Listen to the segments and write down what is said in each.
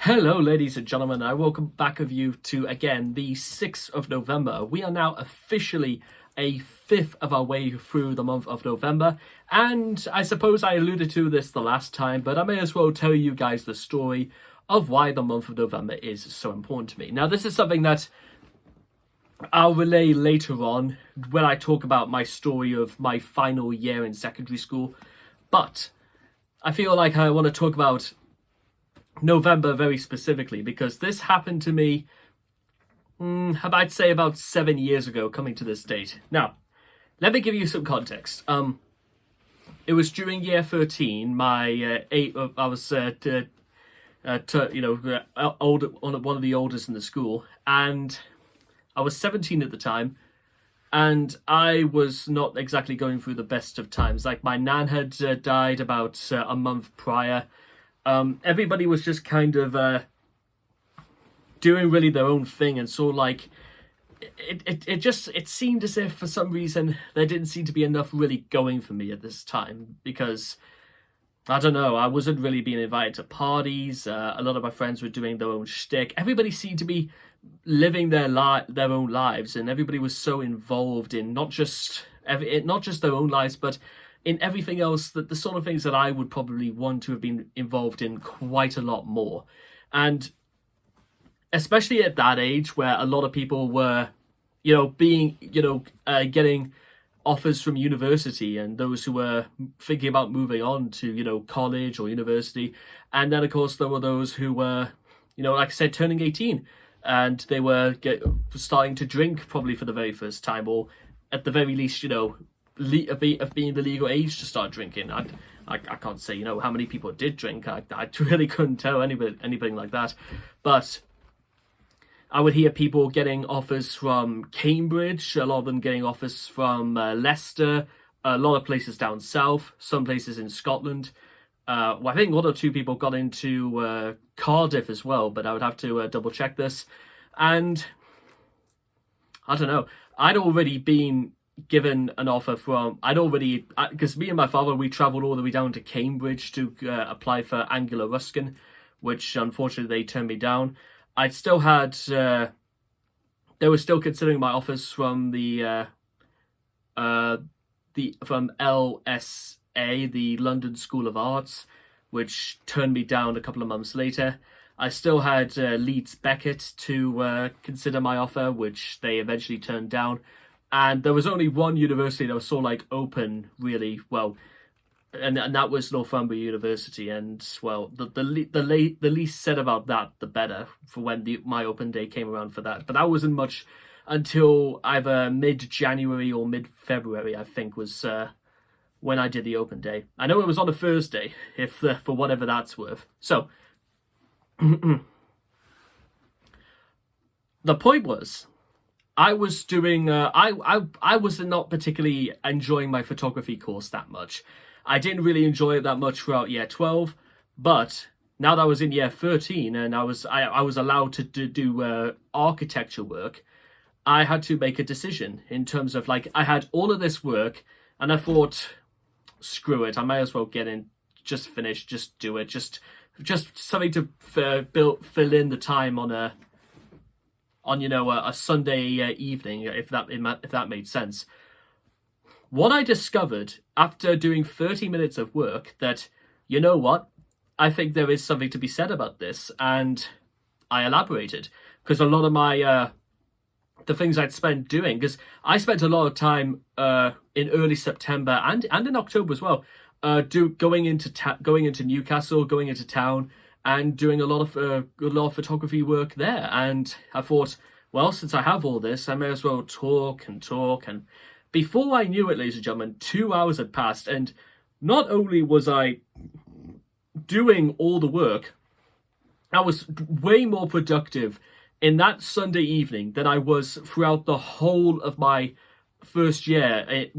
Hello, ladies and gentlemen. I welcome back of you to, again, the 6th of November. We are now officially a fifth of our way through the month of November. And I suppose I alluded to this the last time, but I may as well tell you guys the story of why the month of November is so important to me. Now, this is something that I'll relay later on when I talk about my story of my final year in secondary school. But I feel like I want to talk about November very specifically because this happened to me, I'd say about 7 years ago, coming to this date. Now, let me give you some context. It was during year 13. I was older, one of the oldest in the school, and I was 17 at the time, and I was not exactly going through the best of times. Like, my nan had died about a month prior. Everybody was just kind of doing really their own thing, and so like it seemed as if for some reason there didn't seem to be enough really going for me at this time, because I don't know, I wasn't really being invited to parties. A lot of my friends were doing their own shtick. Everybody seemed to be living their own lives, and everybody was so involved in not just their own lives, but in everything else, that the sort of things that I would probably want to have been involved in quite a lot more. And especially at that age where a lot of people were, getting offers from university, and those who were thinking about moving on to, college or university. And then, of course, there were those who were, like I said, turning 18, and they were starting to drink probably for the very first time, or at the very least, of being the legal age to start drinking. I can't say how many people did drink. I really couldn't tell anything like that, but I would hear people getting offers from Cambridge, a lot of them getting offers from Leicester, a lot of places down south, some places in Scotland. I think one or two people got into Cardiff as well, but I would have to double check this. And I don't know, I'd already been given an offer because me and my father, we travelled all the way down to Cambridge to apply for Anglia Ruskin, which unfortunately they turned me down. I'd still had they were still considering my offers from from LSA, the London School of Arts, which turned me down a couple of months later. I still had Leeds Beckett to consider my offer, which they eventually turned down. And there was only one university that was sort of like open, really well, and that was Northumbria University. And well, the least said about that, the better, for when my open day came around for that. But that wasn't much until either mid-January or mid-February, I think, was when I did the open day. I know it was on a Thursday, for whatever that's worth. So the point was, I was doing. I was not particularly enjoying my photography course that much. I didn't really enjoy it that much throughout year 12, but now that I was in year 13 and I was allowed to do architecture work, I had to make a decision in terms of, like, I had all of this work, and I thought, screw it, I may as well get in, just finish, just do it, just something to fill in the time on a Sunday evening, if that made sense. What I discovered after doing 30 minutes of work, that, I think there is something to be said about this, and I elaborated, because a lot of my the things I'd spent doing, because I spent a lot of time in early September and in October as well, going into Newcastle, going into town, and doing a lot of photography work there. And I thought, well, since I have all this, I may as well talk. And before I knew it, ladies and gentlemen, 2 hours had passed, and not only was I doing all the work, I was way more productive in that Sunday evening than I was throughout the whole of my first year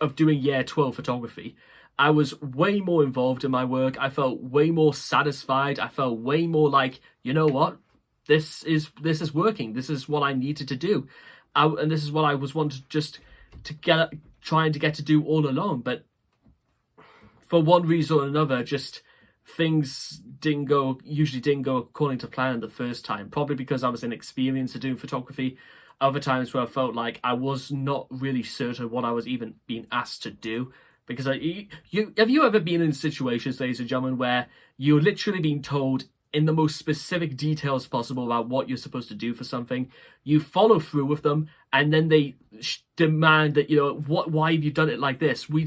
of doing year 12 photography. I was way more involved in my work. I felt way more satisfied. I felt way more like, this is working. This is what I needed to do. And this is what I was wanting trying to get to do all along. But for one reason or another, just things usually didn't go according to plan the first time, probably because I was inexperienced at doing photography. Other times where I felt like I was not really certain what I was even being asked to do. Because have you ever been in situations, ladies and gentlemen, where you're literally being told in the most specific details possible about what you're supposed to do for something, you follow through with them, and then they demand that, why have you done it like this? We've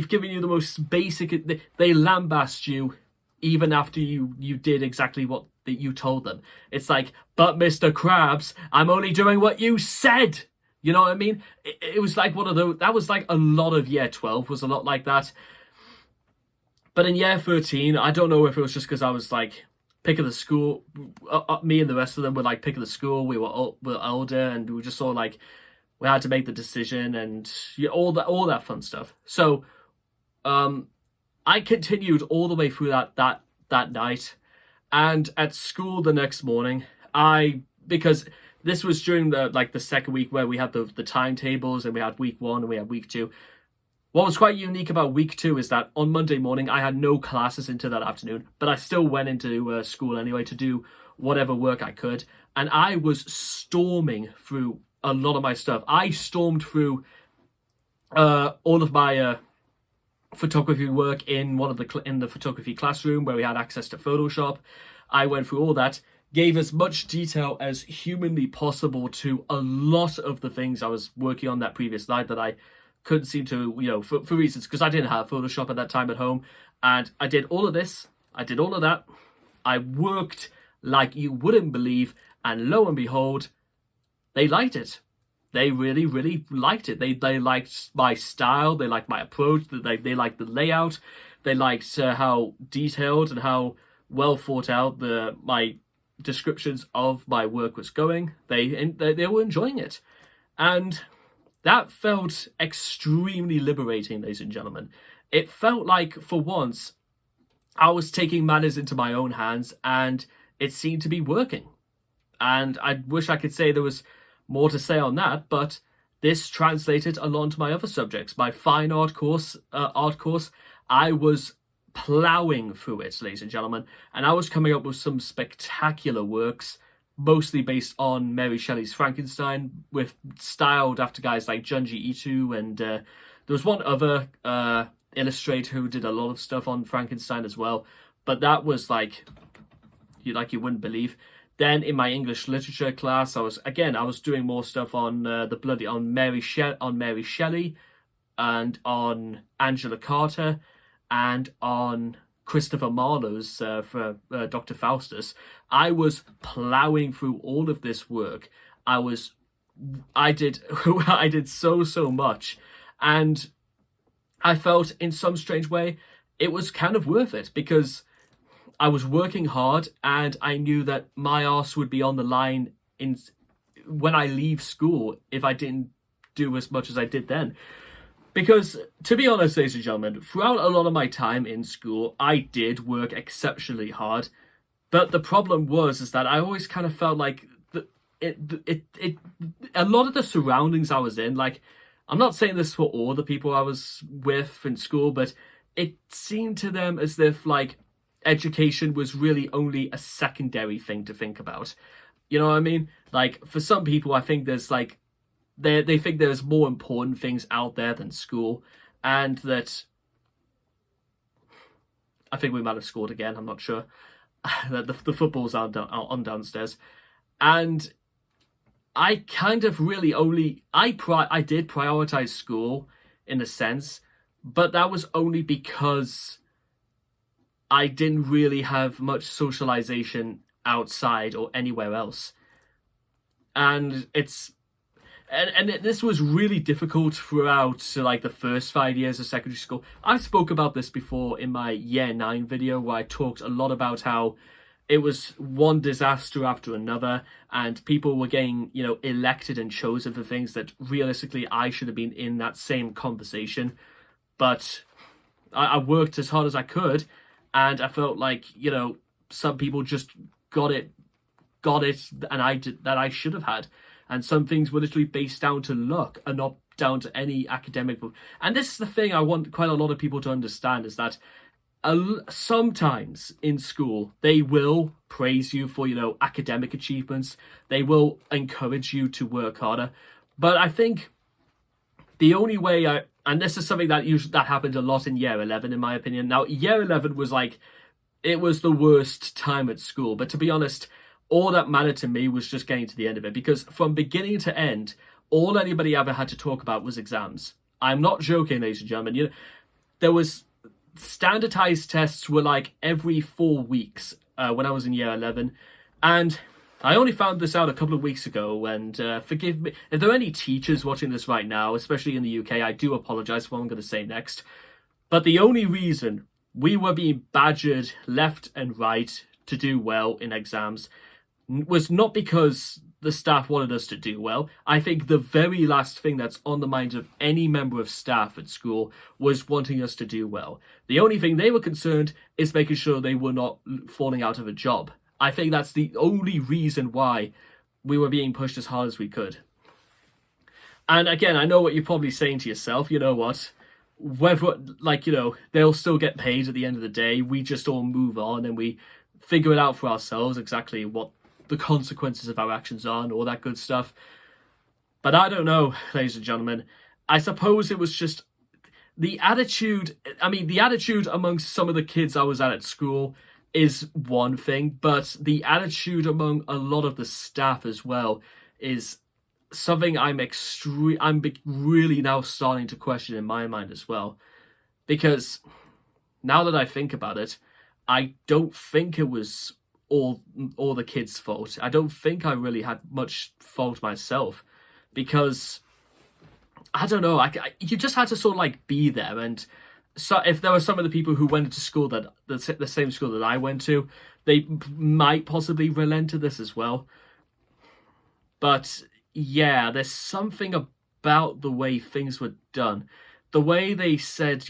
given you the most basic. They lambast you even after you did exactly what that you told them. It's like, but Mr. Krabs, I'm only doing what you said. You know what I mean? It was like one of those. That was like a lot of year 12 was a lot like that. But in year 13, I don't know if it was just because I was like pick of the school. Me and the rest of them were like pick of the school. We were older, and we were just sort of like we had to make the decision and all that fun stuff. So, I continued all the way through that night, and at school the next morning, because this was during the second week where we had the timetables, and we had week 1 and we had week 2. What was quite unique about week 2 is that on Monday morning, I had no classes into that afternoon, but I still went into school anyway to do whatever work I could. And I was storming through a lot of my stuff. I stormed through all of my photography work in in the photography classroom where we had access to Photoshop. I went through all that, gave as much detail as humanly possible to a lot of the things I was working on that previous night that I couldn't seem to, for reasons, because I didn't have Photoshop at that time at home. And I did all of this. I did all of that. I worked like you wouldn't believe. And lo and behold, they liked it. They really, really liked it. They liked my style. They liked my approach. They liked the layout. They liked how detailed and how well thought out my descriptions of my work was going. They were enjoying it. And that felt extremely liberating, ladies and gentlemen. It felt like, for once, I was taking matters into my own hands, and it seemed to be working. And I wish I could say there was more to say on that, but this translated along to my other subjects. My fine art course, I was plowing through it, ladies and gentlemen, and I was coming up with some spectacular works, mostly based on Mary Shelley's Frankenstein, styled after guys like Junji Ito, and there was one other illustrator who did a lot of stuff on Frankenstein as well. But that was like you wouldn't believe. Then in my English literature class, I was doing more stuff on Mary Shelley, and on Angela Carter, and on Christopher Marlowe's for Dr. Faustus. I was plowing through all of this work. I did so much, and I felt in some strange way it was kind of worth it, because I was working hard, and I knew that my arse would be on the line when I leave school if I didn't do as much as I did then. Because, to be honest, ladies and gentlemen, throughout a lot of my time in school, I did work exceptionally hard. But the problem is that I always kind of felt like a lot of the surroundings I was in, like, I'm not saying this for all the people I was with in school, but it seemed to them as if, like, education was really only a secondary thing to think about. You know what I mean? Like, for some people, I think there's, like, they think there's more important things out there than school, and that I think we might have scored again, I'm not sure. the football's on downstairs. And I kind of really I did prioritize school in a sense, but that was only because I didn't really have much socialization outside or anywhere else. And this was really difficult throughout like the first 5 years of secondary school. I spoke about this before in my year 9 video, where I talked a lot about how it was one disaster after another, and people were getting, elected and chosen for things that realistically I should have been in that same conversation. But I worked as hard as I could, and I felt like, some people just got it, and I should have had. And some things were literally based down to luck and not down to any academic. And this is the thing I want quite a lot of people to understand, is that sometimes in school they will praise you for, academic achievements. They will encourage you to work harder. But I think the only way and this is something that happened a lot in year 11, in my opinion. Now, year 11 was it was the worst time at school. But to be honest, all that mattered to me was just getting to the end of it, because from beginning to end, all anybody ever had to talk about was exams. I'm not joking, ladies and gentlemen. There was standardized tests were every 4 weeks when I was in year 11. And I only found this out a couple of weeks ago, and forgive me if there are any teachers watching this right now, especially in the UK. I do apologize for what I'm going to say next. But the only reason we were being badgered left and right to do well in exams was not because the staff wanted us to do well. I think the very last thing that's on the minds of any member of staff at school was wanting us to do well. The only thing they were concerned is making sure they were not falling out of a job. I think that's the only reason why we were being pushed as hard as we could. And again, I know what you're probably saying to yourself. You know what? Whether, they'll still get paid at the end of the day. We just all move on and we figure it out for ourselves exactly what the consequences of our actions are and all that good stuff. But I don't know, ladies and gentlemen. I suppose it was just the attitude. I mean, the attitude amongst some of the kids I was at school is one thing, but the attitude among a lot of the staff as well is something I'm really now starting to question in my mind as well. Because now that I think about it, I don't think it was all the kids' fault. I don't think I really had much fault myself, because I don't know, you just had to sort of be there. And so if there were some of the people who went to school that the same school that I went to, they might possibly relent to this as well. But yeah, there's something about the way things were done. The way they said,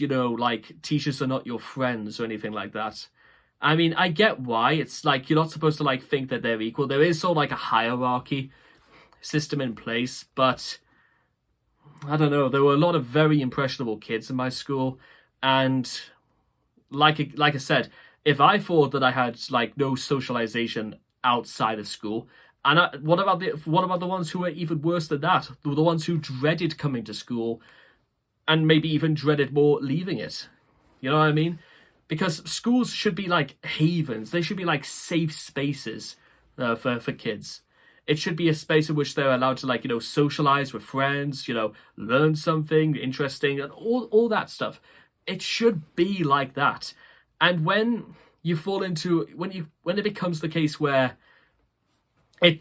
teachers are not your friends or anything like that. I mean, I get why. It's you're not supposed to think that they're equal. There is sort of a hierarchy system in place, but I don't know. There were a lot of very impressionable kids in my school. And like I said, if I thought that I had no socialization outside of school, and what about the ones who were even worse than that? The ones who dreaded coming to school, and maybe even dreaded more leaving it. You know what I mean? Because schools should be havens. They should be safe spaces for kids. It should be a space in which they're allowed to socialize with friends, learn something interesting, and all that stuff. It should be like that. And when you fall into when it becomes the case where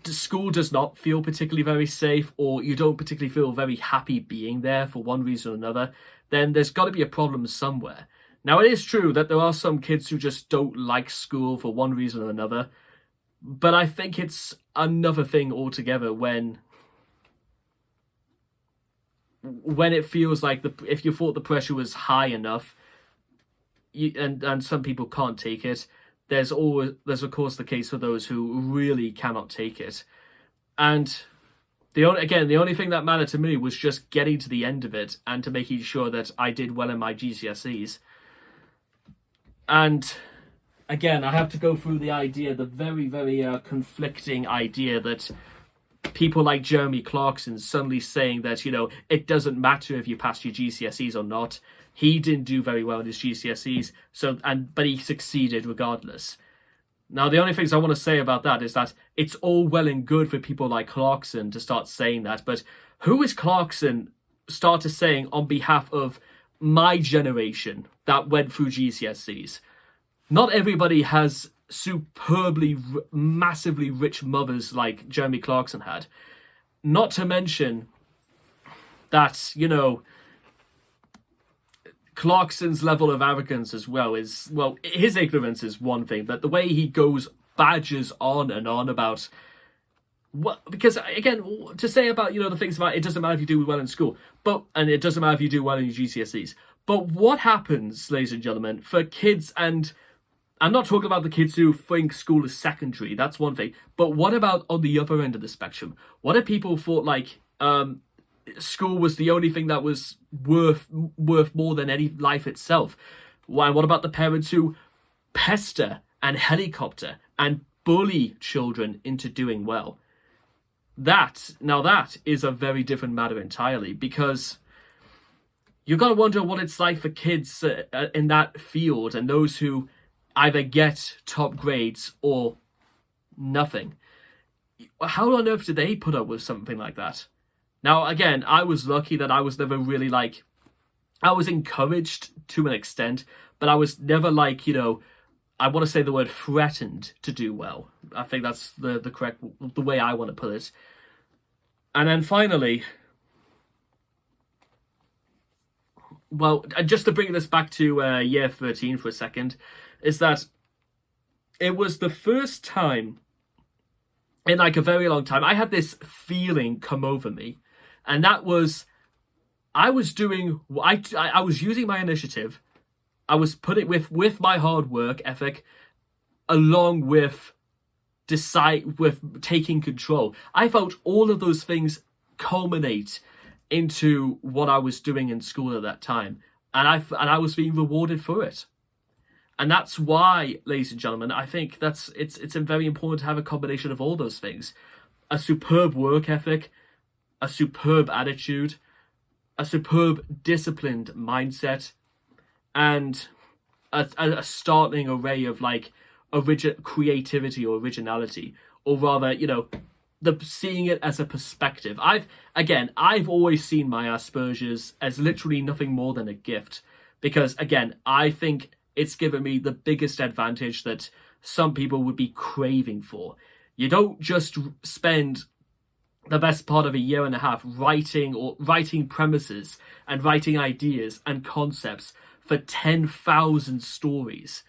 school does not feel particularly very safe, or you don't particularly feel very happy being there for one reason or another, then there's got to be a problem somewhere. Now, it is true that there are some kids who just don't like school for one reason or another, but I think it's another thing altogether when it feels if you thought the pressure was high enough, and some people can't take it, there's of course the case for those who really cannot take it. And the only thing that mattered to me was just getting to the end of it and to making sure that I did well in my GCSEs. And again, I have to go through the very, very conflicting idea that people like Jeremy Clarkson suddenly saying that, it doesn't matter if you pass your GCSEs or not. He didn't do very well in his GCSEs, but he succeeded regardless. Now, the only things I want to say about that is that it's all well and good for people like Clarkson to start saying that, but who is Clarkson started saying on behalf of my generation that went through GCSEs? Not everybody has superbly, massively rich mothers like Jeremy Clarkson had. Not to mention that, Clarkson's level of arrogance as well is, his ignorance is one thing, but the way he badgers on and on about what, because again, to say about, the things about it doesn't matter if you do well in school, and it doesn't matter if you do well in your GCSEs, but what happens, ladies and gentlemen, for kids, and I'm not talking about the kids who think school is secondary, that's one thing, but what about on the other end of the spectrum? What if people thought school was the only thing that was worth more than any life itself? Why? What about the parents who pester and helicopter and bully children into doing well? That is a very different matter entirely, because you've got to wonder what it's like for kids in that field, and those who either get top grades or nothing. How on earth did they put up with something like that? Now, again, I was lucky that I was never really like, I was encouraged to an extent, but I was never like, I want to say the word threatened to do well. I think that's the correct, the way I want to put it. And then finally, well, just to bring this back to year 13 for a second, is that it was the first time in like a very long time I had this feeling come over me, and that was I was using my initiative. I was putting with my hard work ethic, along with taking control. I felt all of those things culminate into what I was doing in school at that time, and I was being rewarded for it. And that's why, ladies and gentlemen, I think it's very important to have a combination of all those things: a superb work ethic, a superb attitude, a superb disciplined mindset, and a startling array of like creativity or originality, or rather, seeing it as a perspective. I've always seen my Asperger's as literally nothing more than a gift, because again, I think it's given me the biggest advantage that some people would be craving for. You don't just spend the best part of a year and a half writing premises and writing ideas and concepts for 10,000 stories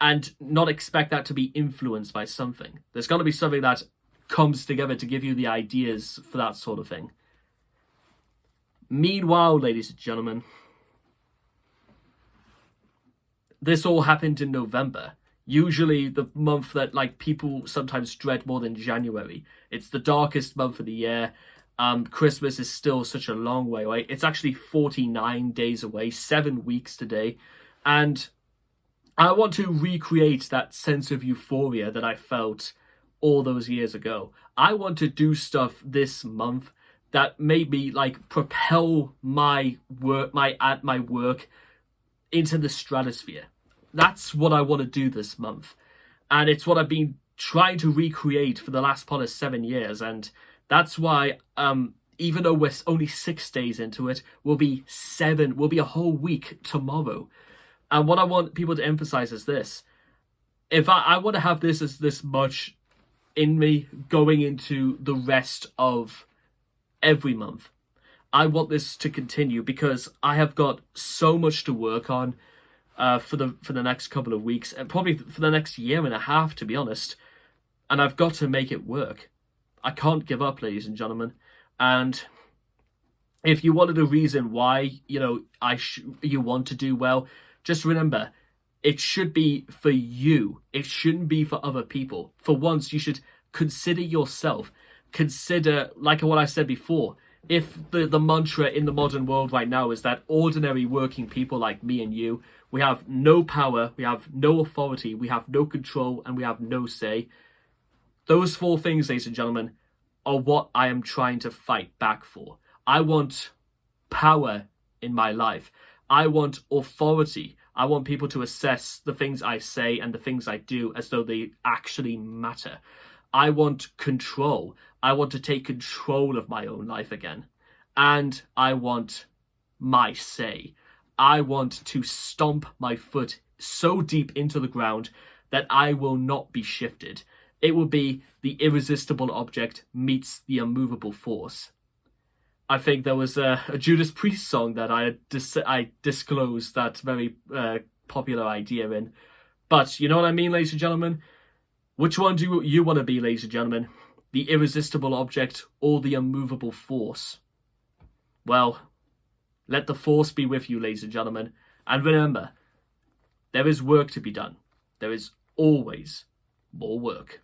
and not expect that to be influenced by something. There's got to be something that comes together to give you the ideas for that sort of thing. Meanwhile, ladies and gentlemen, this all happened in November. Usually the month that like people sometimes dread more than January. It's the darkest month of the year. Christmas is still such a long way away. It's actually 49 days away, 7 weeks today. And I want to recreate that sense of euphoria that I felt all those years ago. I want to do stuff this month that made me like propel my work into the stratosphere. That's what I want to do this month. And it's what I've been trying to recreate for the last part of 7 years. And that's why, even though we're only 6 days into it, we'll be a whole week tomorrow. And what I want people to emphasize is this: if I want to have this much in me going into the rest of every month. I want this to continue because I have got so much to work on for the next couple of weeks, and probably for the next year and a half, to be honest. And I've got to make it work. I can't give up, ladies and gentlemen. And if you wanted a reason why, you want to do well, just remember, it should be for you. It shouldn't be for other people. For once, you should consider yourself. Consider, like what I said before, if the mantra in the modern world right now is that ordinary working people like me and you, we have no power, we have no authority, we have no control, and we have no say. Those 4 things, ladies and gentlemen, are what I am trying to fight back for. I want power in my life. I want authority. I want people to assess the things I say and the things I do as though they actually matter. I want control. I want to take control of my own life again. And I want my say. I want to stomp my foot so deep into the ground that I will not be shifted. It will be the irresistible object meets the immovable force. I think there was a Judas Priest song that I disclosed that very popular idea in. But you know what I mean, ladies and gentlemen? Which one do you want to be, ladies and gentlemen? The irresistible object or the immovable force? Well, let the force be with you, ladies and gentlemen. And remember, there is work to be done. There is always more work.